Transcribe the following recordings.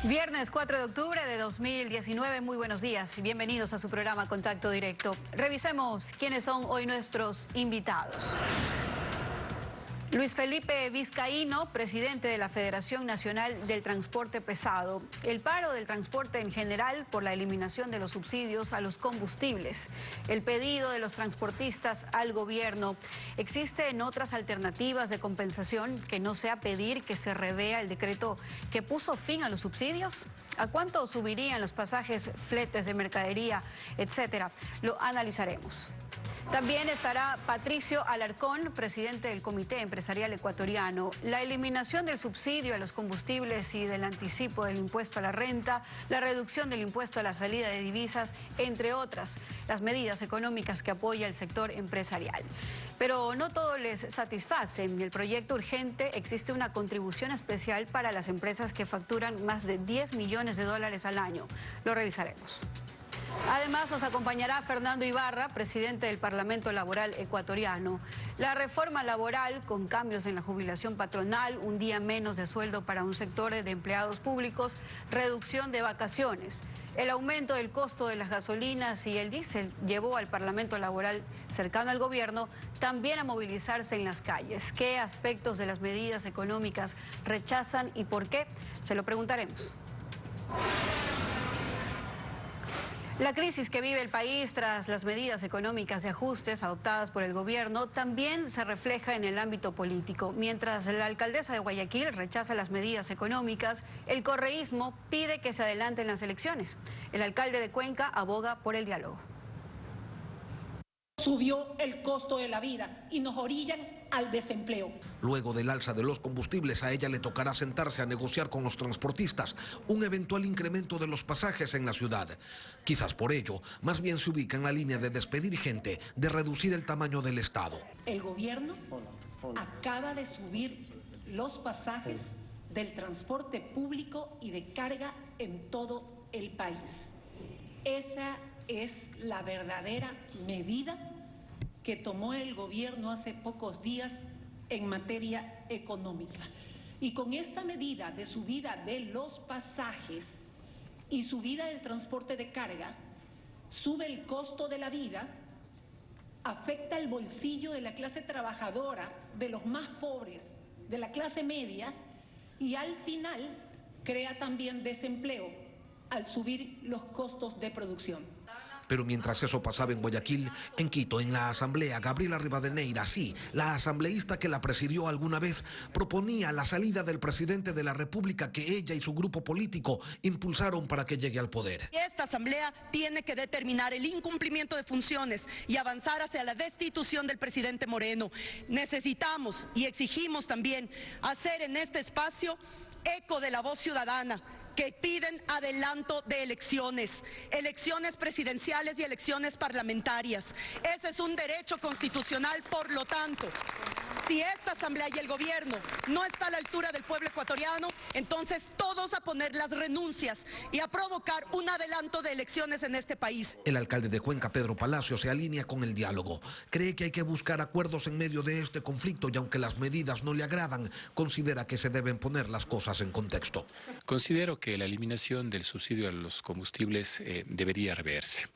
Viernes 4 de octubre de 2019, muy buenos días y bienvenidos a su programa Contacto Directo. Revisemos quiénes son hoy nuestros invitados. Luis Felipe Vizcaíno, presidente de la Federación Nacional del Transporte Pesado. El paro del transporte en general por la eliminación de los subsidios a los combustibles. El pedido de los transportistas al gobierno. ¿Existen otras alternativas de compensación que no sea pedir que se revea el decreto que puso fin a los subsidios? ¿A cuánto subirían los pasajes, fletes de mercadería, etcétera? Lo analizaremos. También estará Patricio Alarcón, presidente del Comité Empresarial Ecuatoriano. La eliminación del subsidio a los combustibles y del anticipo del impuesto a la renta, la reducción del impuesto a la salida de divisas, entre otras, las medidas económicas que apoya el sector empresarial. Pero no todo les satisface. En el proyecto urgente existe una contribución especial para las empresas que facturan más de 10 millones de dólares al año. Lo revisaremos. Además, nos acompañará Fernando Ibarra, presidente del Parlamento Laboral Ecuatoriano. La reforma laboral, con cambios en la jubilación patronal, un día menos de sueldo para un sector de empleados públicos, reducción de vacaciones. El aumento del costo de las gasolinas y el diésel llevó al Parlamento Laboral cercano al gobierno también a movilizarse en las calles. ¿Qué aspectos de las medidas económicas rechazan y por qué? Se lo preguntaremos. La crisis que vive el país tras las medidas económicas de ajustes adoptadas por el gobierno también se refleja en el ámbito político. Mientras la alcaldesa de Guayaquil rechaza las medidas económicas, el correísmo pide que se adelanten las elecciones. El alcalde de Cuenca aboga por el diálogo. Subió el costo de la vida y nos orillan al desempleo. Luego del alza de los combustibles, a ella le tocará sentarse a negociar con los transportistas un eventual incremento de los pasajes en la ciudad. Quizás por ello, más bien se ubica en la línea de despedir gente, de reducir el tamaño del Estado. El gobierno acaba de subir los pasajes del transporte público y de carga en todo el país. Esa es la verdadera medida que tomó el gobierno hace pocos días en materia económica. Y con esta medida de subida de los pasajes y subida del transporte de carga, sube el costo de la vida, afecta el bolsillo de la clase trabajadora, de los más pobres, de la clase media, y al final crea también desempleo al subir los costos de producción. Pero mientras eso pasaba en Guayaquil, en Quito, en la asamblea, Gabriela Rivadeneira, sí, la asambleísta que la presidió alguna vez, proponía la salida del presidente de la República que ella y su grupo político impulsaron para que llegue al poder. Esta asamblea tiene que determinar el incumplimiento de funciones y avanzar hacia la destitución del presidente Moreno. Necesitamos y exigimos también hacer en este espacio eco de la voz ciudadana, que piden adelanto de elecciones presidenciales y elecciones parlamentarias. Ese es un derecho constitucional, por lo tanto, si esta asamblea y el gobierno no está a la altura del pueblo ecuatoriano, entonces todos a poner las renuncias y a provocar un adelanto de elecciones en este país. El alcalde de Cuenca, Pedro Palacio, se alinea con el diálogo. Cree que hay que buscar acuerdos en medio de este conflicto y aunque las medidas no le agradan, considera que se deben poner las cosas en contexto. Considero que la eliminación del subsidio a los combustibles debería reverse.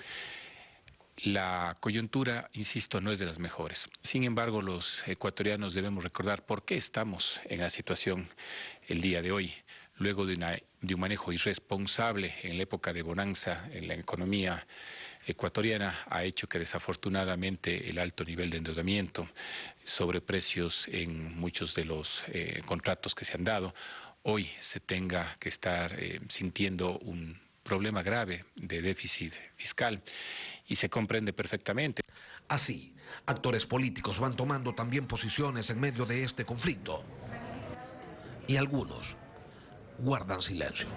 La coyuntura, insisto, no es de las mejores. Sin embargo, los ecuatorianos debemos recordar por qué estamos en la situación el día de hoy. Luego de un manejo irresponsable en la época de bonanza en la economía ecuatoriana, ha hecho que desafortunadamente el alto nivel de endeudamiento, sobreprecios en muchos de los contratos que se han dado, hoy se tenga que estar sintiendo un problema grave de déficit fiscal y se comprende perfectamente. Así, actores políticos van tomando también posiciones en medio de este conflicto y algunos guardan silencio.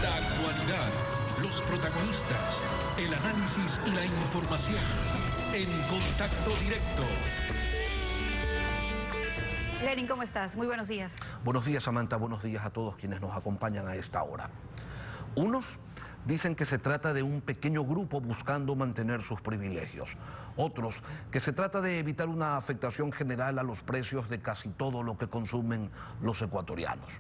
La actualidad, los protagonistas, el análisis y la información en Contacto Directo. Lenin, ¿cómo estás? Muy buenos días. Buenos días, Samantha. Buenos días a todos quienes nos acompañan a esta hora. Unos dicen que se trata de un pequeño grupo buscando mantener sus privilegios. Otros, que se trata de evitar una afectación general a los precios de casi todo lo que consumen los ecuatorianos.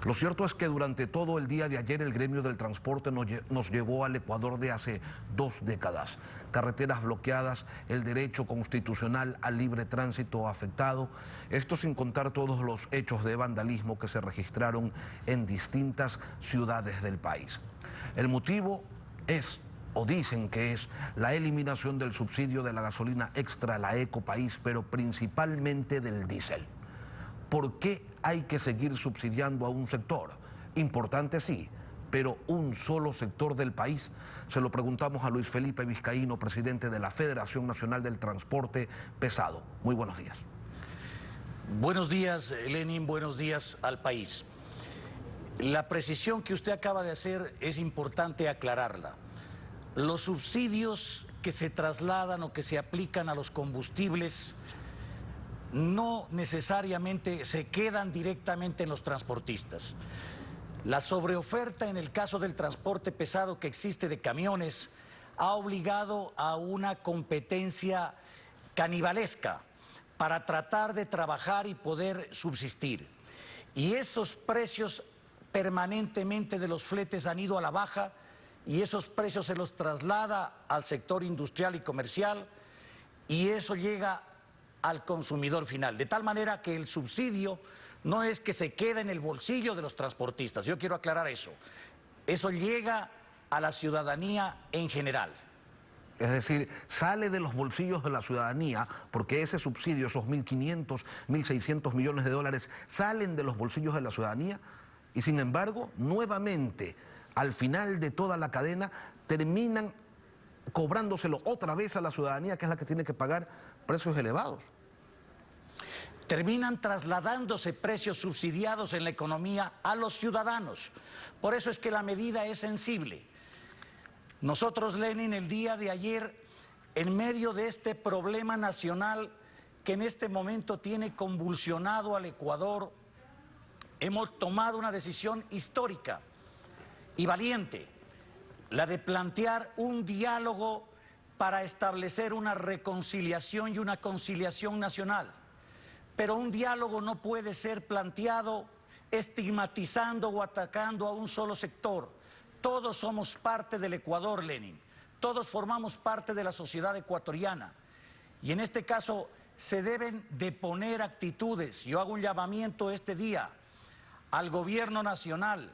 Lo cierto es que durante todo el día de ayer el gremio del transporte nos llevó al Ecuador de hace 2 décadas. Carreteras bloqueadas, el derecho constitucional al libre tránsito afectado, esto sin contar todos los hechos de vandalismo que se registraron en distintas ciudades del país. El motivo es, o dicen que es, la eliminación del subsidio de la gasolina extra, la Ecopaís, pero principalmente del diésel. ¿Por qué hay que seguir subsidiando a un sector? Importante sí, pero un solo sector del país. Se lo preguntamos a Luis Felipe Vizcaíno, presidente de la Federación Nacional del Transporte Pesado. Muy buenos días. Buenos días, Lenin, buenos días al país. La precisión que usted acaba de hacer es importante aclararla. Los subsidios que se trasladan o que se aplican a los combustibles no necesariamente se quedan directamente en los transportistas. La sobreoferta en el caso del transporte pesado que existe de camiones ha obligado a una competencia canibalesca para tratar de trabajar y poder subsistir. Y esos precios permanentemente de los fletes han ido a la baja y esos precios se los traslada al sector industrial y comercial y eso llega al consumidor final, de tal manera que el subsidio no es que se quede en el bolsillo de los transportistas, yo quiero aclarar eso, eso llega a la ciudadanía en general. Es decir, sale de los bolsillos de la ciudadanía, porque ese subsidio, esos 1.500, 1.600 millones de dólares, salen de los bolsillos de la ciudadanía y sin embargo, nuevamente, al final de toda la cadena, terminan cobrándoselo otra vez a la ciudadanía, que es la que tiene que pagar precios elevados. Terminan trasladándose precios subsidiados en la economía a los ciudadanos. Por eso es que la medida es sensible. Nosotros, Lenin, el día de ayer, en medio de este problema nacional que en este momento tiene convulsionado al Ecuador, hemos tomado una decisión histórica y valiente, la de plantear un diálogo para establecer una reconciliación y una conciliación nacional. Pero un diálogo no puede ser planteado estigmatizando o atacando a un solo sector. Todos somos parte del Ecuador, Lenin. Todos formamos parte de la sociedad ecuatoriana. Y en este caso se deben de poner actitudes. Yo hago un llamamiento este día al gobierno nacional,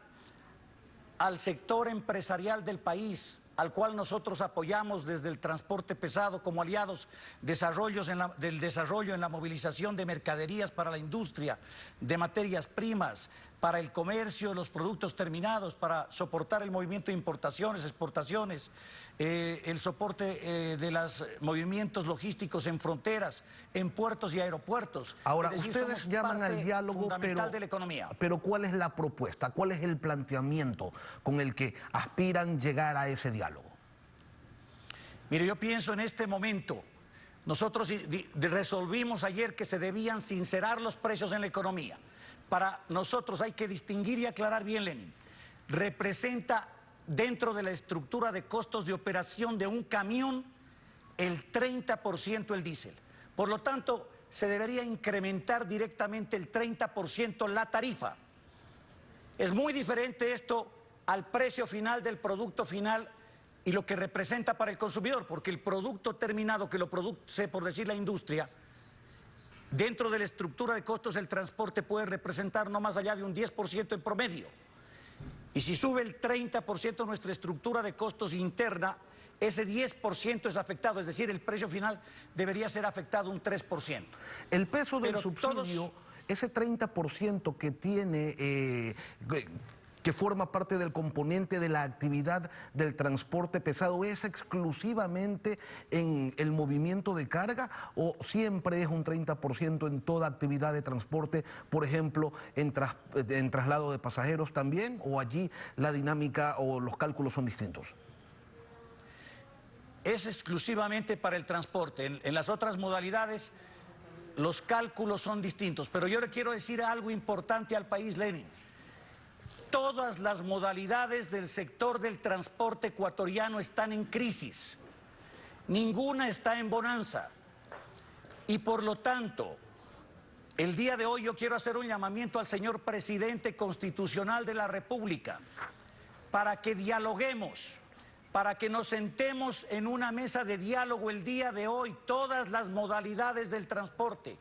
al sector empresarial del país, al cual nosotros apoyamos desde el transporte pesado como aliados del desarrollo en la movilización de mercaderías para la industria, de materias primas, para el comercio de los productos terminados, para soportar el movimiento de importaciones, exportaciones, el soporte de los movimientos logísticos en fronteras, en puertos y aeropuertos. Ahora, ustedes llaman al diálogo, de la economía. Pero ¿cuál es la propuesta? ¿Cuál es el planteamiento con el que aspiran llegar a ese diálogo? Mire, yo pienso en este momento, nosotros resolvimos ayer que se debían sincerar los precios en la economía. Para nosotros hay que distinguir y aclarar bien, Lenin. Representa dentro de la estructura de costos de operación de un camión el 30% el diésel. Por lo tanto, se debería incrementar directamente el 30% la tarifa. Es muy diferente esto al precio final del producto final y lo que representa para el consumidor, porque el producto terminado que lo produce, por decir, la industria, dentro de la estructura de costos el transporte puede representar no más allá de un 10% en promedio. Y si sube el 30% nuestra estructura de costos interna, ese 10% es afectado, es decir, el precio final debería ser afectado un 3%. El peso del subsidio, ese 30% que tiene... que forma parte del componente de la actividad del transporte pesado, ¿es exclusivamente en el movimiento de carga o siempre es un 30% en toda actividad de transporte, por ejemplo, en traslado de pasajeros también, o allí la dinámica o los cálculos son distintos? Es exclusivamente para el transporte. En las otras modalidades los cálculos son distintos, pero yo le quiero decir algo importante al país, Lenin. todas las modalidades del sector del transporte ecuatoriano están en crisis. Ninguna está en bonanza. Y por lo tanto, el día de hoy yo quiero hacer un llamamiento al señor presidente constitucional de la República para que dialoguemos, para que nos sentemos en una mesa de diálogo el día de hoy, todas las modalidades del transporte.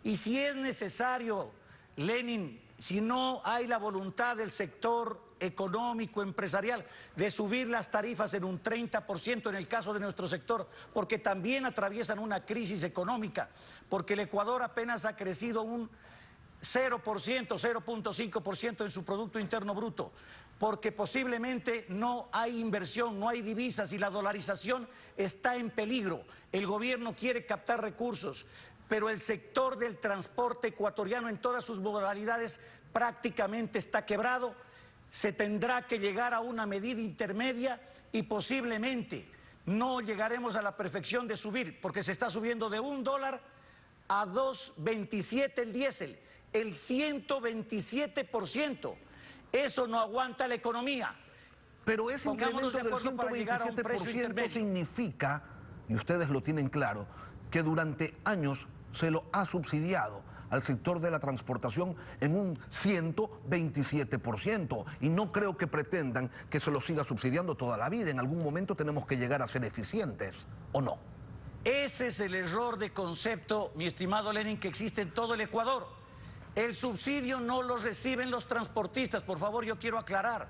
Y si es necesario, Lenin, si no hay la voluntad del sector económico, empresarial, de subir las tarifas en un 30% en el caso de nuestro sector, porque también atraviesan una crisis económica, porque el Ecuador apenas ha crecido un 0%, 0.5% en su Producto Interno Bruto, porque posiblemente no hay inversión, no hay divisas y la dolarización está en peligro. El gobierno quiere captar recursos, pero el sector del transporte ecuatoriano en todas sus modalidades prácticamente está quebrado. Se tendrá que llegar a una medida intermedia y posiblemente no llegaremos a la perfección de subir, porque se está subiendo de $1 a 2.27 el diésel, el 127%. Eso no aguanta la economía. Pero ese incremento del 127% significa, y ustedes lo tienen claro, que durante años se lo ha subsidiado al sector de la transportación en un 127%. Y no creo que pretendan que se lo siga subsidiando toda la vida. En algún momento tenemos que llegar a ser eficientes, ¿o no? Ese es el error de concepto, mi estimado Lenin, que existe en todo el Ecuador. El subsidio no lo reciben los transportistas, por favor, yo quiero aclarar.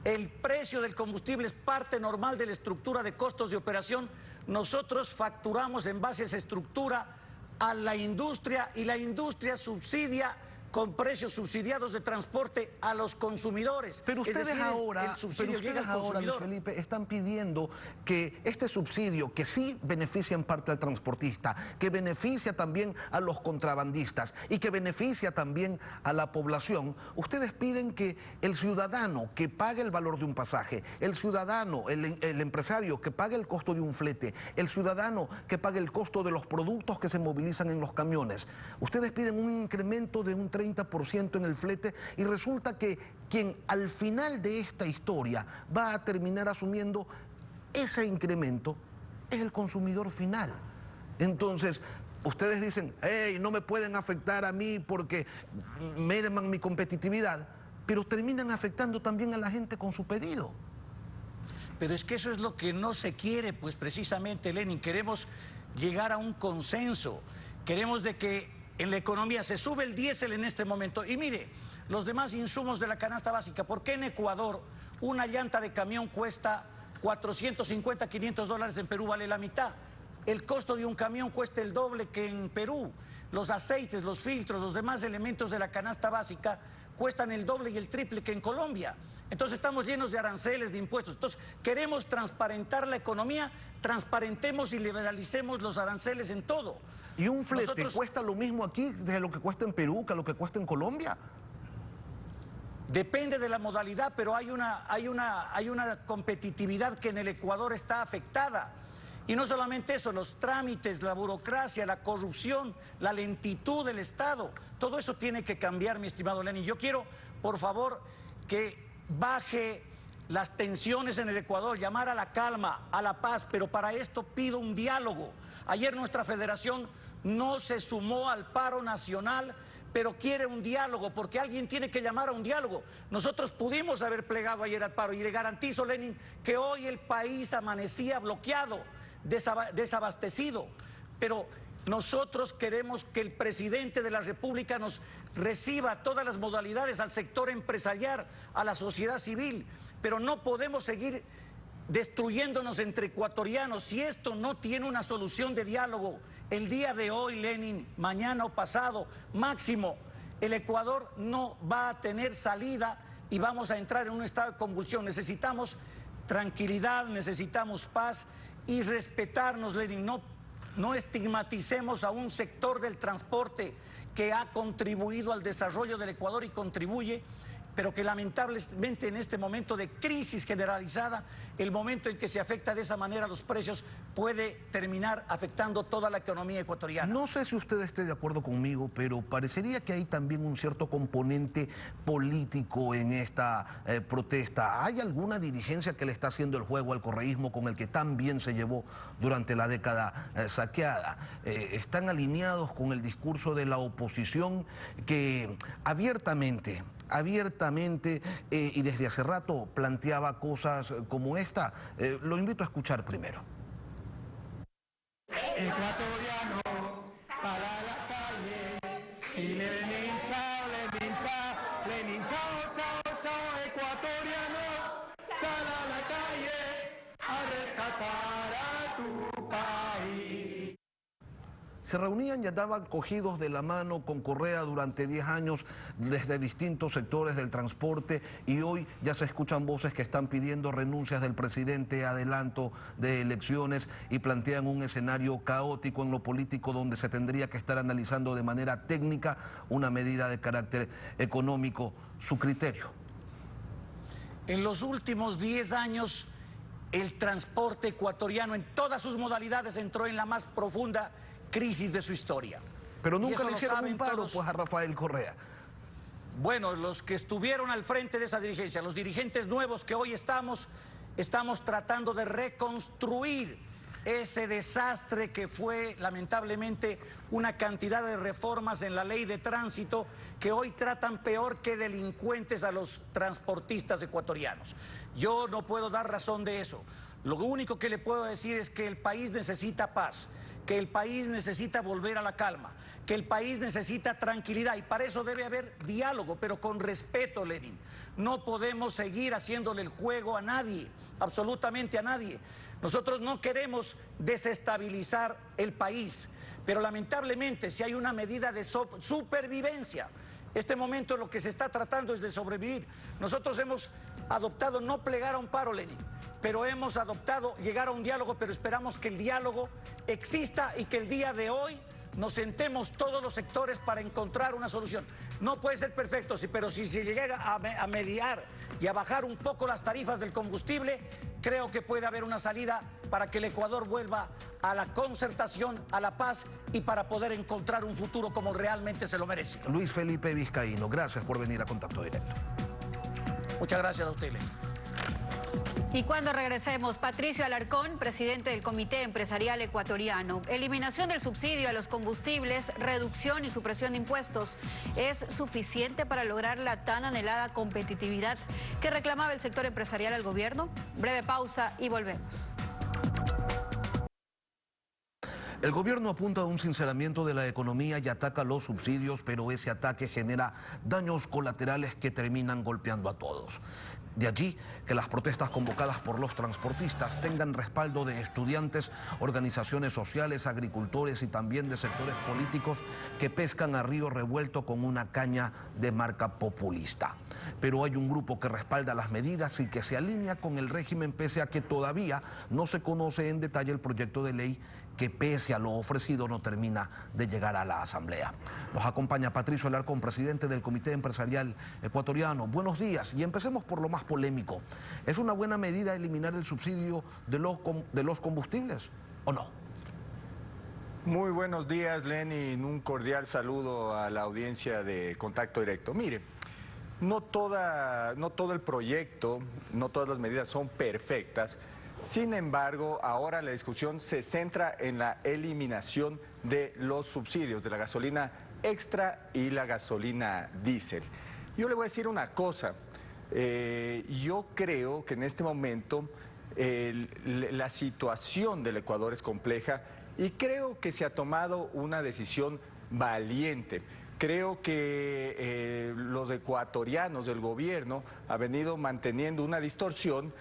El precio del combustible es parte normal de la estructura de costos de operación. Nosotros facturamos en base a esa estructura a la industria y la industria subsidia con precios subsidiados de transporte a los consumidores. Pero ustedes ahora, Luis Felipe, están pidiendo que este subsidio, que sí beneficia en parte al transportista, que beneficia también a los contrabandistas y que beneficia también a la población, ustedes piden que el ciudadano que pague el valor de un pasaje, el ciudadano, el empresario que pague el costo de un flete, el ciudadano que pague el costo de los productos que se movilizan en los camiones, ustedes piden un incremento de un 30% en el flete y resulta que quien al final de esta historia va a terminar asumiendo ese incremento es el consumidor final. Entonces, ustedes dicen, hey, no me pueden afectar a mí porque merman mi competitividad, pero terminan afectando también a la gente con su pedido. Pero es que eso es lo que no se quiere, pues precisamente, Lenin. Queremos llegar a un consenso, queremos de que en la economía se sube el diésel en este momento. Y mire, los demás insumos de la canasta básica, ¿por qué en Ecuador una llanta de camión cuesta 450, 500 dólares, en Perú vale la mitad? El costo de un camión cuesta el doble que en Perú. Los aceites, los filtros, los demás elementos de la canasta básica cuestan el doble y el triple que en Colombia. Entonces estamos llenos de aranceles, de impuestos. Entonces queremos transparentar la economía, transparentemos y liberalicemos los aranceles en todo. ¿Y un flete cuesta lo mismo aquí de lo que cuesta en Perú, que lo que cuesta en Colombia? Depende de la modalidad, pero hay una competitividad que en el Ecuador está afectada. Y no solamente eso, los trámites, la burocracia, la corrupción, la lentitud del Estado, todo eso tiene que cambiar, mi estimado Lenin. Yo quiero, por favor, que baje las tensiones en el Ecuador, llamar a la calma, a la paz, pero para esto pido un diálogo. Ayer nuestra federación no se sumó al paro nacional, pero quiere un diálogo, porque alguien tiene que llamar a un diálogo. Nosotros pudimos haber plegado ayer al paro y le garantizo, Lenin, que hoy el país amanecía bloqueado, desabastecido, pero nosotros queremos que el presidente de la República nos reciba todas las modalidades, al sector empresarial, a la sociedad civil, pero no podemos seguir destruyéndonos entre ecuatorianos si esto no tiene una solución de diálogo. El día de hoy, Lenin, mañana o pasado, máximo, el Ecuador no va a tener salida y vamos a entrar en un estado de convulsión. Necesitamos tranquilidad, necesitamos paz y respetarnos, Lenin. No estigmaticemos a un sector del transporte que ha contribuido al desarrollo del Ecuador y contribuye pero que lamentablemente en este momento de crisis generalizada, el momento en que se afecta de esa manera los precios puede terminar afectando toda la economía ecuatoriana. No sé si usted esté de acuerdo conmigo, pero parecería que hay también un cierto componente político en esta protesta. ¿Hay alguna dirigencia que le está haciendo el juego al correísmo con el que tan bien se llevó durante la década saqueada? ¿Están alineados con el discurso de la oposición que abiertamente y desde hace rato planteaba cosas como esta? Lo invito a escuchar primero. Ecuatoriano, sal a la calle y Lenin chao, chao, chao, ecuatoriano, sal a la calle a rescatar a tu país. Se reunían y andaban cogidos de la mano con Correa durante 10 años desde distintos sectores del transporte, y hoy ya se escuchan voces que están pidiendo renuncias del presidente, adelanto de elecciones, y plantean un escenario caótico en lo político donde se tendría que estar analizando de manera técnica una medida de carácter económico. Su criterio. En los últimos 10 años, el transporte ecuatoriano en todas sus modalidades entró en la más profunda crisis de su historia. Pero nunca le hicieron un paro pues a Rafael Correa. Bueno, los que estuvieron al frente de esa dirigencia, los dirigentes nuevos que hoy estamos tratando de reconstruir ese desastre que fue lamentablemente una cantidad de reformas en la ley de tránsito que hoy tratan peor que delincuentes a los transportistas ecuatorianos. Yo no puedo dar razón de eso. Lo único que le puedo decir es que el país necesita paz, que el país necesita volver a la calma, que el país necesita tranquilidad, y para eso debe haber diálogo, pero con respeto, Lenin. No podemos seguir haciéndole el juego a nadie, absolutamente a nadie. Nosotros no queremos desestabilizar el país, pero lamentablemente si hay una medida de supervivencia, este momento lo que se está tratando es de sobrevivir. Nosotros hemos adoptado no plegar a un paro, Lenin, pero hemos adoptado llegar a un diálogo, pero esperamos que el diálogo exista y que el día de hoy nos sentemos todos los sectores para encontrar una solución. No puede ser perfecto, sí, pero si se llega a mediar y a bajar un poco las tarifas del combustible, creo que puede haber una salida para que el Ecuador vuelva a la concertación, a la paz y para poder encontrar un futuro como realmente se lo merece. Luis Felipe Vizcaíno, gracias por venir a Contacto Directo. Muchas gracias a ustedes. Y cuando regresemos, Patricio Alarcón, presidente del Comité Empresarial Ecuatoriano. Eliminación del subsidio a los combustibles, reducción y supresión de impuestos. ¿Es suficiente para lograr la tan anhelada competitividad que reclamaba el sector empresarial al gobierno? Breve pausa y volvemos. El gobierno apunta a un sinceramiento de la economía y ataca los subsidios, pero ese ataque genera daños colaterales que terminan golpeando a todos. De allí que las protestas convocadas por los transportistas tengan respaldo de estudiantes, organizaciones sociales, agricultores y también de sectores políticos que pescan a río revuelto con una caña de marca populista. Pero hay un grupo que respalda las medidas y que se alinea con el régimen pese a que todavía no se conoce en detalle el proyecto de ley que pese a lo ofrecido no termina de llegar a la Asamblea. Nos acompaña Patricio Alarcón, presidente del Comité Empresarial Ecuatoriano. Buenos días y empecemos por lo más polémico. ¿Es una buena medida eliminar el subsidio de los combustibles o no? Muy buenos días, Lenin. Un cordial saludo a la audiencia de Contacto Directo. Mire, no todo el proyecto, no todas las medidas son perfectas. Sin embargo, ahora la discusión se centra en la eliminación de los subsidios de la gasolina extra y la gasolina diésel. Yo le voy a decir una cosa, yo creo que en este momento la situación del Ecuador es compleja y creo que se ha tomado una decisión valiente. Creo que los ecuatorianos, el gobierno, ha venido manteniendo una distorsión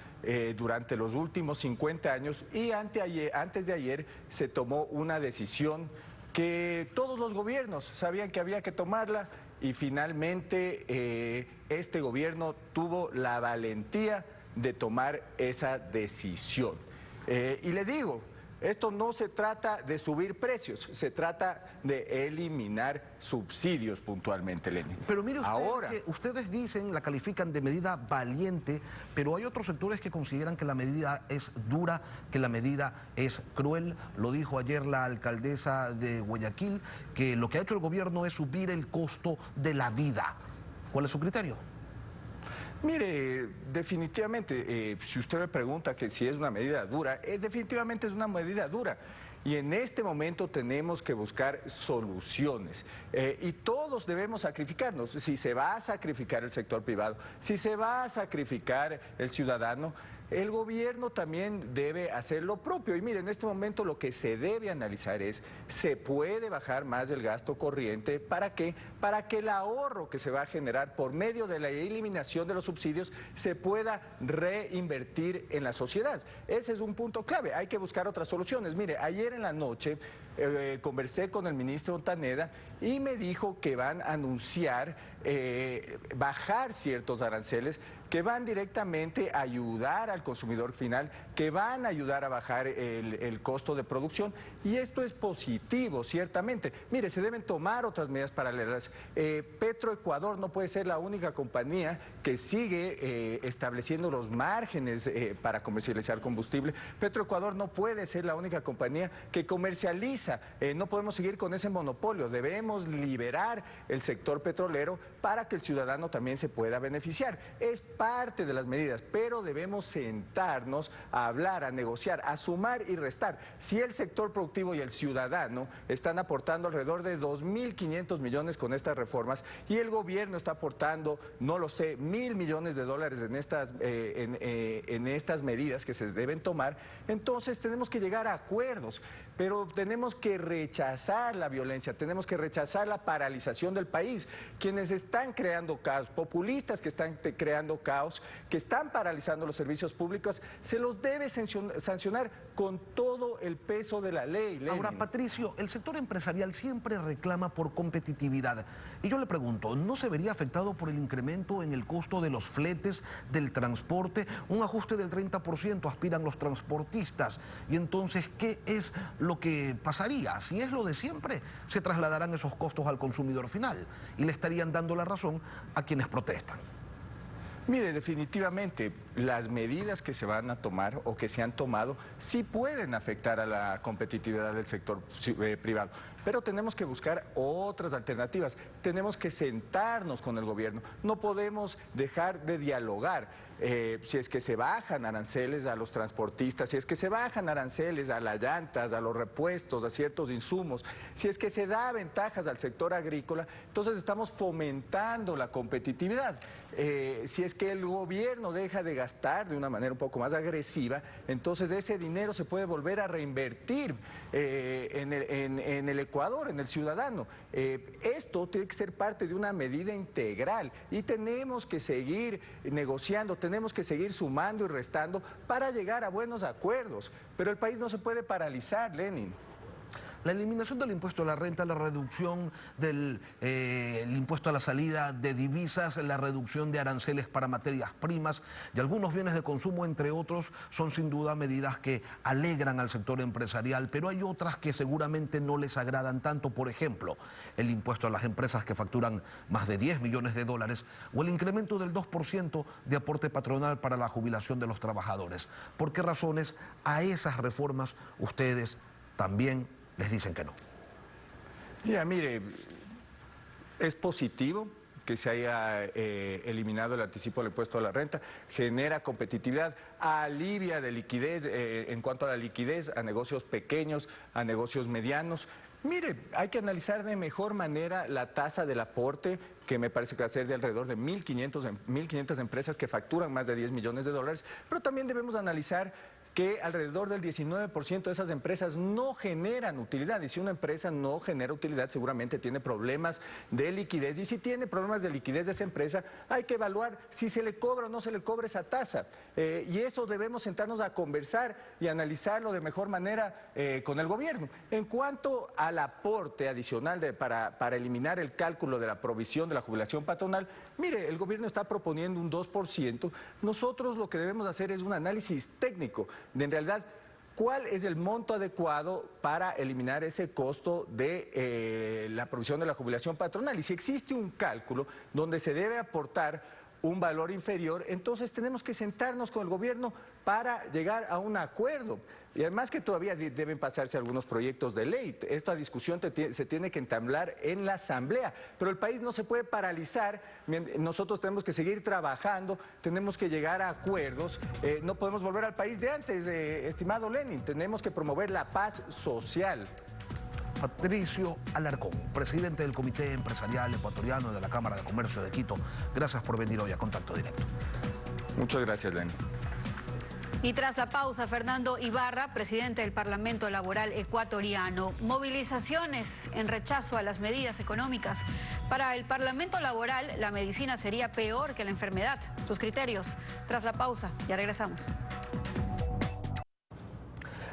durante los últimos 50 años y antes de ayer se tomó una decisión que todos los gobiernos sabían que había que tomarla y finalmente este gobierno tuvo la valentía de tomar esa decisión. Y le digo, Esto no se trata de subir precios, se trata de eliminar subsidios puntualmente, Lenin. Pero mire usted, ahora, que ustedes dicen, la califican de medida valiente, pero hay otros sectores que consideran que la medida es dura, que la medida es cruel. Lo dijo ayer la alcaldesa de Guayaquil, que lo que ha hecho el gobierno es subir el costo de la vida. ¿Cuál es su criterio? Mire, definitivamente, si usted me pregunta que si es una medida dura, definitivamente es una medida dura. Y en este momento tenemos que buscar soluciones. Y todos debemos sacrificarnos. Si se va a sacrificar el sector privado, si se va a sacrificar el ciudadano, el gobierno también debe hacer lo propio. Y mire, en este momento lo que se debe analizar es, ¿se puede bajar más el gasto corriente? ¿Para qué? Para que el ahorro que se va a generar por medio de la eliminación de los subsidios se pueda reinvertir en la sociedad. Ese es un punto clave. Hay que buscar otras soluciones. Mire, ayer en la noche conversé con el ministro Ontaneda y me dijo que van a anunciar bajar ciertos aranceles que van directamente a ayudar al consumidor final, que van a ayudar a bajar el costo de producción, y esto es positivo, ciertamente. Mire, se deben tomar otras medidas paralelas. Petroecuador no puede ser la única compañía que sigue estableciendo los márgenes para comercializar combustible. Petroecuador no puede ser la única compañía que comercializa. No podemos seguir con ese monopolio. Debemos liberar el sector petrolero para que el ciudadano también se pueda beneficiar. Es parte de las medidas, pero debemos sentarnos a hablar, a negociar, a sumar y restar. Si el sector productivo y el ciudadano están aportando alrededor de 2.500 millones con estas reformas y el gobierno está aportando, no lo sé, $1.000 millones en estas medidas que se deben tomar, entonces tenemos que llegar a acuerdos, pero tenemos que rechazar la violencia, tenemos que rechazar la paralización del país. Quienes están creando caos, populistas que están creando caos, que están paralizando los servicios públicos, se los debe sancionar con todo el peso de la ley. Lenin. Ahora, Patricio, el sector empresarial siempre reclama por competitividad. Y yo le pregunto, ¿no se vería afectado por el incremento en el costo de los fletes, del transporte? Un ajuste del 30% aspiran los transportistas. Y entonces, ¿qué es lo que pasaría? Si es lo de siempre, se trasladarán esos costos al consumidor final y le estarían dando la razón a quienes protestan. Mire, definitivamente las medidas que se van a tomar o que se han tomado sí pueden afectar a la competitividad del sector privado, pero tenemos que buscar otras alternativas, tenemos que sentarnos con el gobierno, no podemos dejar de dialogar. Si es que se bajan aranceles a los transportistas, si es que se bajan aranceles a las llantas, a los repuestos, a ciertos insumos, si es que se da ventajas al sector agrícola, entonces estamos fomentando la competitividad. Si es que el gobierno deja de gastar de una manera un poco más agresiva, entonces ese dinero se puede volver a reinvertir en el Ecuador, en el ciudadano. Esto tiene que ser parte de una medida integral y tenemos que seguir negociando, tenemos que seguir sumando y restando para llegar a buenos acuerdos. Pero el país no se puede paralizar, Lenin. La eliminación del impuesto a la renta, la reducción del el impuesto a la salida de divisas, la reducción de aranceles para materias primas y algunos bienes de consumo, entre otros, son sin duda medidas que alegran al sector empresarial, pero hay otras que seguramente no les agradan tanto. Por ejemplo, el impuesto a las empresas que facturan más de 10 millones de dólares o el incremento del 2% de aporte patronal para la jubilación de los trabajadores. ¿Por qué razones a esas reformas ustedes también les dicen que no? Ya, mire, es positivo que se haya eliminado el anticipo del impuesto a la renta, genera competitividad, alivia de liquidez en cuanto a la liquidez a negocios pequeños, a negocios medianos. Mire, hay que analizar de mejor manera la tasa del aporte, que me parece que va a ser de alrededor de 1.500 empresas que facturan más de 10 millones de dólares, pero también debemos analizar que alrededor del 19% de esas empresas no generan utilidad. Y si una empresa no genera utilidad, seguramente tiene problemas de liquidez. Y si tiene problemas de liquidez de esa empresa, hay que evaluar si se le cobra o no se le cobra esa tasa. Y eso debemos sentarnos a conversar y analizarlo de mejor manera con el gobierno. En cuanto al aporte adicional para eliminar el cálculo de la provisión de la jubilación patronal, mire, el gobierno está proponiendo un 2%. Nosotros lo que debemos hacer es un análisis técnico de en realidad cuál es el monto adecuado para eliminar ese costo de la provisión de la jubilación patronal. Y si existe un cálculo donde se debe aportar un valor inferior, entonces tenemos que sentarnos con el gobierno para llegar a un acuerdo. Y además que todavía deben pasarse algunos proyectos de ley. Esta discusión se tiene que entablar en la Asamblea, pero el país no se puede paralizar. Nosotros tenemos que seguir trabajando, tenemos que llegar a acuerdos. No podemos volver al país de antes, estimado Lenin. Tenemos que promover la paz social. Patricio Alarcón, presidente del Comité Empresarial Ecuatoriano de la Cámara de Comercio de Quito. Gracias por venir hoy a Contacto Directo. Muchas gracias, Lenin. Y tras la pausa, Fernando Ibarra, presidente del Parlamento Laboral Ecuatoriano. Movilizaciones en rechazo a las medidas económicas. Para el Parlamento Laboral, la medicina sería peor que la enfermedad. Sus criterios. Tras la pausa, ya regresamos.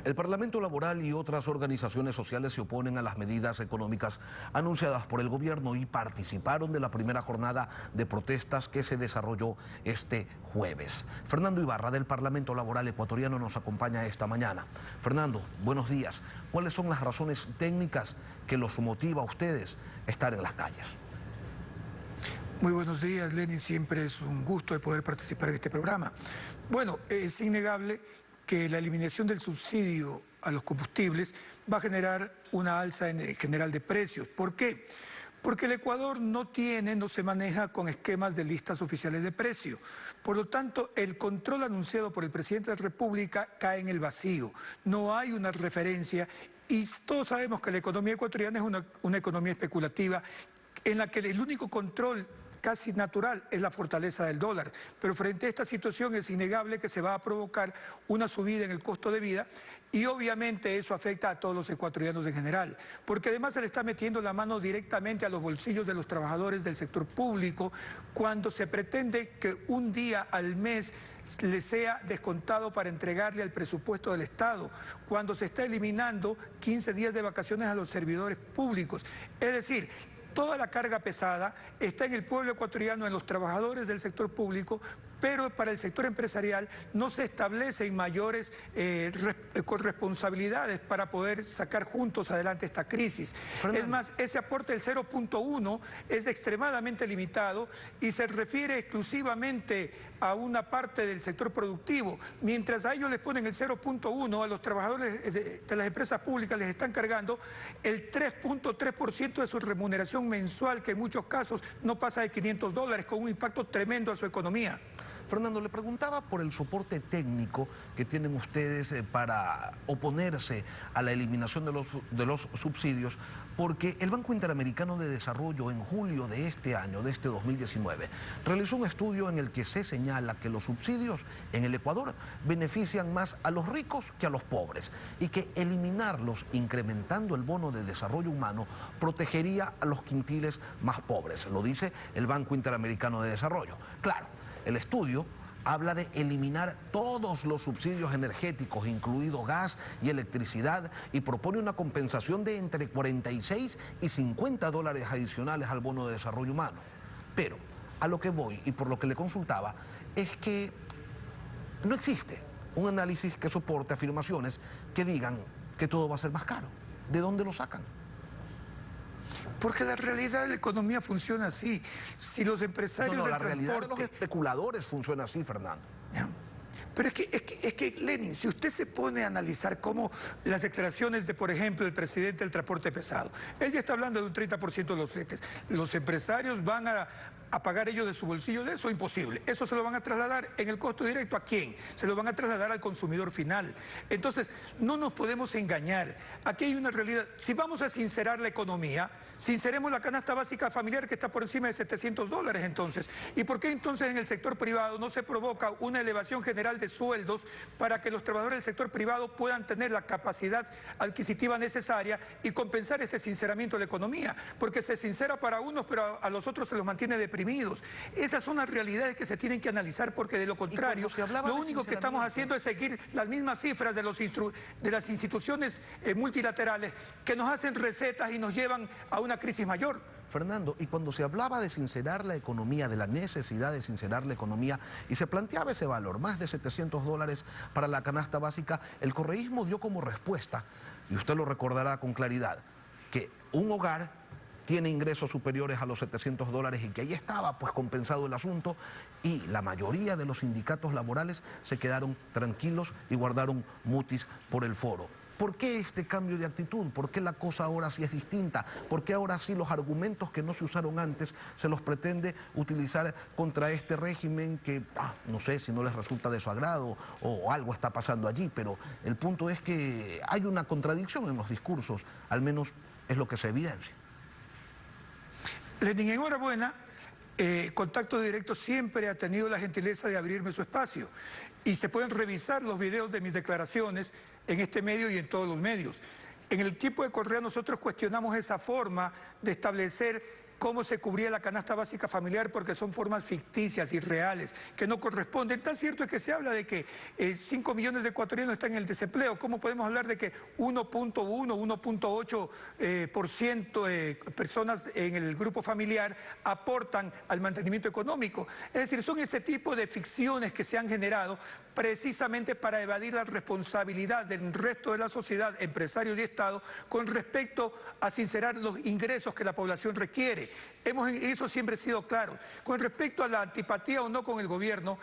El Parlamento Laboral y otras organizaciones sociales se oponen a las medidas económicas anunciadas por el gobierno y participaron de la primera jornada de protestas que se desarrolló este jueves. Fernando Ibarra, del Parlamento Laboral Ecuatoriano, nos acompaña esta mañana. Fernando, buenos días. ¿Cuáles son las razones técnicas que los motiva a ustedes a estar en las calles? Muy buenos días, Lenin. Siempre es un gusto de poder participar en este programa. Bueno, es innegable que la eliminación del subsidio a los combustibles va a generar una alza en general de precios. ¿Por qué? Porque el Ecuador no se maneja con esquemas de listas oficiales de precio. Por lo tanto, el control anunciado por el presidente de la República cae en el vacío. No hay una referencia y todos sabemos que la economía ecuatoriana es una economía especulativa en la que el único control casi natural es la fortaleza del dólar, pero frente a esta situación es innegable que se va a provocar una subida en el costo de vida y obviamente eso afecta a todos los ecuatorianos en general, porque además se le está metiendo la mano directamente a los bolsillos de los trabajadores del sector público cuando se pretende que un día al mes le sea descontado para entregarle al presupuesto del Estado, cuando se está eliminando 15 días de vacaciones a los servidores públicos. Es decir, toda la carga pesada está en el pueblo ecuatoriano, en los trabajadores del sector público, pero para el sector empresarial no se establecen mayores corresponsabilidades para poder sacar juntos adelante esta crisis. Es más, ese aporte del 0.1 es extremadamente limitado y se refiere exclusivamente a una parte del sector productivo. Mientras a ellos les ponen el 0.1, a los trabajadores de las empresas públicas les están cargando el 3.3% de su remuneración mensual, que en muchos casos no pasa de $500, con un impacto tremendo a su economía. Fernando, le preguntaba por el soporte técnico que tienen ustedes para oponerse a la eliminación de los subsidios, porque el Banco Interamericano de Desarrollo en julio de este año, de este 2019, realizó un estudio en el que se señala que los subsidios en el Ecuador benefician más a los ricos que a los pobres y que eliminarlos incrementando el bono de desarrollo humano protegería a los quintiles más pobres, lo dice el Banco Interamericano de Desarrollo. Claro, el estudio habla de eliminar todos los subsidios energéticos, incluido gas y electricidad, y propone una compensación de entre 46 y 50 dólares adicionales al bono de desarrollo humano. Pero a lo que voy y por lo que le consultaba es que no existe un análisis que soporte afirmaciones que digan que todo va a ser más caro. ¿De dónde lo sacan? Porque la realidad de la economía funciona así. Si los empresarios la del realidad de los transporte... especuladores funciona así, Fernando. Pero es que, Lenin, si usted se pone a analizar cómo las declaraciones de, por ejemplo, el presidente del transporte pesado, él ya está hablando de un 30% de los fletes. ¿Los empresarios van a pagar ellos de su bolsillo de eso? Imposible. Eso se lo van a trasladar en el costo directo. ¿A quién? Se lo van a trasladar al consumidor final. Entonces, no nos podemos engañar. Aquí hay una realidad. Si vamos a sincerar la economía, sinceremos la canasta básica familiar que está por encima de $700 entonces. ¿Y por qué entonces en el sector privado no se provoca una elevación general de sueldos para que los trabajadores del sector privado puedan tener la capacidad adquisitiva necesaria y compensar este sinceramiento de la economía? Porque se sincera para unos, pero a los otros se los mantiene deprimidos. Esas son las realidades que se tienen que analizar, porque de lo contrario, lo único que estamos haciendo es seguir las mismas cifras de las instituciones multilaterales que nos hacen recetas y nos llevan a una crisis mayor. Fernando, y cuando se hablaba de sincerar la economía, de la necesidad de sincerar la economía, y se planteaba ese valor, más de $700 para la canasta básica, el correísmo dio como respuesta, y usted lo recordará con claridad, que un hogar tiene ingresos superiores a los $700 y que ahí estaba pues compensado el asunto, y la mayoría de los sindicatos laborales se quedaron tranquilos y guardaron mutis por el foro. ¿Por qué este cambio de actitud? ¿Por qué la cosa ahora sí es distinta? ¿Por qué ahora sí los argumentos que no se usaron antes se los pretende utilizar contra este régimen que, no sé si no les resulta de su agrado o algo está pasando allí, pero el punto es que hay una contradicción en los discursos, al menos es lo que se evidencia. Lenin, enhorabuena. Contacto Directo siempre ha tenido la gentileza de abrirme su espacio y se pueden revisar los videos de mis declaraciones en este medio y en todos los medios. En el tiempo de Correa nosotros cuestionamos esa forma de establecer cómo se cubría la canasta básica familiar, porque son formas ficticias, irreales, que no corresponden. Tan cierto es que se habla de que 5 millones de ecuatorianos están en el desempleo. ¿Cómo podemos hablar de que 1.1, 1.8% de personas en el grupo familiar aportan al mantenimiento económico? Es decir, son ese tipo de ficciones que se han generado precisamente para evadir la responsabilidad del resto de la sociedad, empresarios y Estado, con respecto a sincerar los ingresos que la población requiere. Eso siempre ha sido claro. Con respecto a la antipatía o no con el gobierno,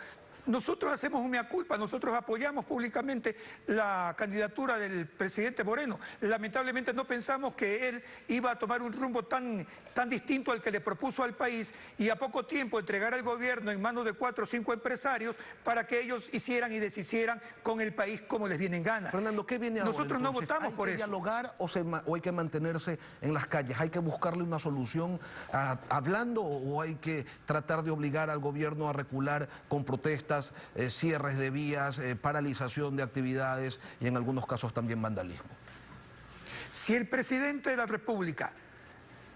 nosotros hacemos un mea culpa, nosotros apoyamos públicamente la candidatura del presidente Moreno. Lamentablemente no pensamos que él iba a tomar un rumbo tan distinto al que le propuso al país y a poco tiempo entregar al gobierno en manos de 4 o 5 empresarios para que ellos hicieran y deshicieran con el país como les viene en gana. Fernando, ¿qué viene ahora? Nosotros no votamos por eso. ¿Hay que dialogar o hay que mantenerse en las calles? ¿Hay que buscarle una solución hablando o hay que tratar de obligar al gobierno a recular con protestas, cierres de vías, paralización de actividades y en algunos casos también vandalismo? Si el presidente de la República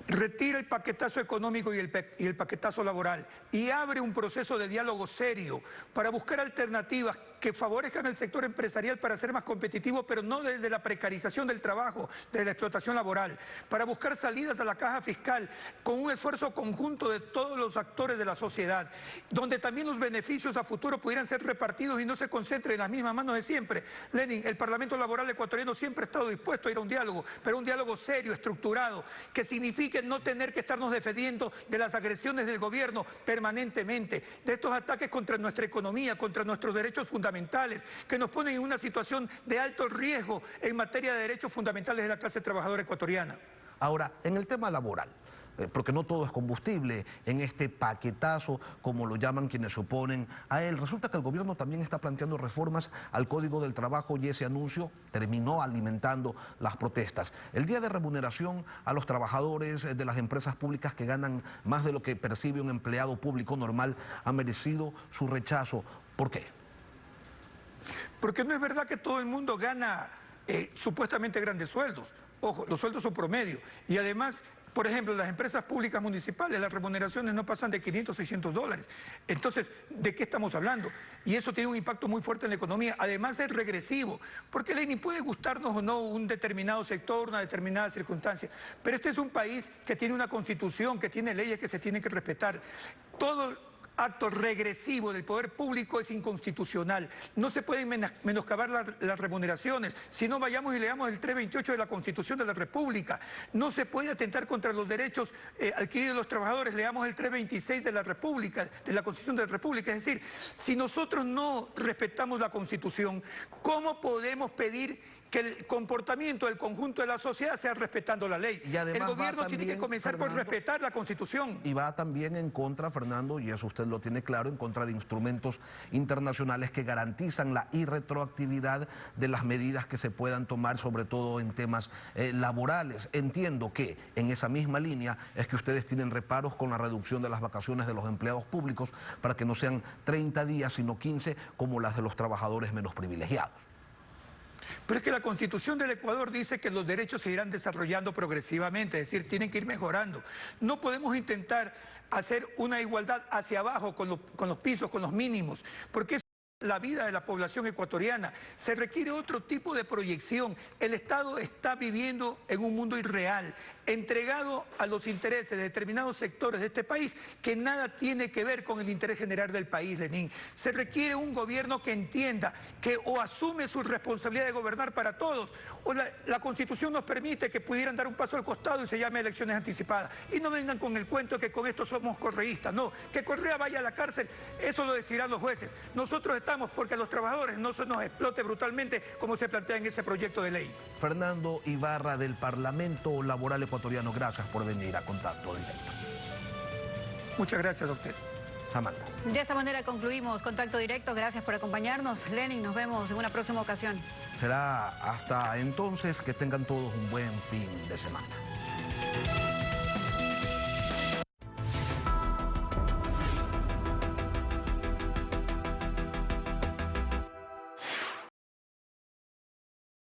retira el paquetazo económico y el paquetazo laboral y abre un proceso de diálogo serio para buscar alternativas que favorezcan al sector empresarial para ser más competitivo, pero no desde la precarización del trabajo, desde la explotación laboral, para buscar salidas a la caja fiscal con un esfuerzo conjunto de todos los actores de la sociedad, donde también los beneficios a futuro pudieran ser repartidos y no se concentren en las mismas manos de siempre. Lenin, el Parlamento Laboral ecuatoriano siempre ha estado dispuesto a ir a un diálogo, pero un diálogo serio, estructurado, que signifique no tener que estarnos defendiendo de las agresiones del gobierno permanentemente, de estos ataques contra nuestra economía, contra nuestros derechos fundamentales, que nos ponen en una situación de alto riesgo en materia de derechos fundamentales de la clase trabajadora ecuatoriana. Ahora, en el tema laboral, porque no todo es combustible, en este paquetazo, como lo llaman quienes se oponen a él, resulta que el gobierno también está planteando reformas al Código del Trabajo y ese anuncio terminó alimentando las protestas. El día de remuneración a los trabajadores de las empresas públicas que ganan más de lo que percibe un empleado público normal ha merecido su rechazo. ¿Por qué? Porque no es verdad que todo el mundo gana supuestamente grandes sueldos. Ojo, los sueldos son promedio. Y además, por ejemplo, las empresas públicas municipales, las remuneraciones no pasan de 500, 600 dólares. Entonces, ¿de qué estamos hablando? Y eso tiene un impacto muy fuerte en la economía. Además es regresivo, porque Lenin, puede gustarnos o no un determinado sector, una determinada circunstancia, pero este es un país que tiene una constitución, que tiene leyes que se tienen que respetar. Todo acto regresivo del poder público es inconstitucional. No se pueden menoscabar las remuneraciones. Si no, vayamos y leamos el 328 de la Constitución de la República. No se puede atentar contra los derechos adquiridos de los trabajadores. Leamos el 326 de la República, de la Constitución de la República. Es decir, si nosotros no respetamos la Constitución, ¿cómo podemos pedir que el comportamiento del conjunto de la sociedad sea respetando la ley? Y además el gobierno tiene que comenzar por respetar la Constitución. Y va también en contra, Fernando, y eso usted lo tiene claro, en contra de instrumentos internacionales que garantizan la irretroactividad de las medidas que se puedan tomar, sobre todo en temas laborales. Entiendo que en esa misma línea es que ustedes tienen reparos con la reducción de las vacaciones de los empleados públicos para que no sean 30 días, sino 15, como las de los trabajadores menos privilegiados. Pero es que la Constitución del Ecuador dice que los derechos se irán desarrollando progresivamente, es decir, tienen que ir mejorando. No podemos intentar hacer una igualdad hacia abajo con los pisos, con los mínimos, porque eso la vida de la población ecuatoriana. Se requiere otro tipo de proyección. El Estado está viviendo en un mundo irreal, entregado a los intereses de determinados sectores de este país que nada tiene que ver con el interés general del país, Lenín. Se requiere un gobierno que entienda que o asume su responsabilidad de gobernar para todos, o la Constitución nos permite que pudieran dar un paso al costado y se llame elecciones anticipadas. Y no vengan con el cuento de que con esto somos correístas. No, que Correa vaya a la cárcel, eso lo decidirán los jueces. Nosotros estamos porque a los trabajadores no se nos explote brutalmente como se plantea en ese proyecto de ley. Fernando Ibarra del Parlamento Laboral Ecuatoriano, gracias por venir a Contacto Directo. Muchas gracias a usted. Samantha. De esta manera concluimos Contacto Directo. Gracias por acompañarnos. Lenin, nos vemos en una próxima ocasión. Será hasta entonces, que tengan todos un buen fin de semana.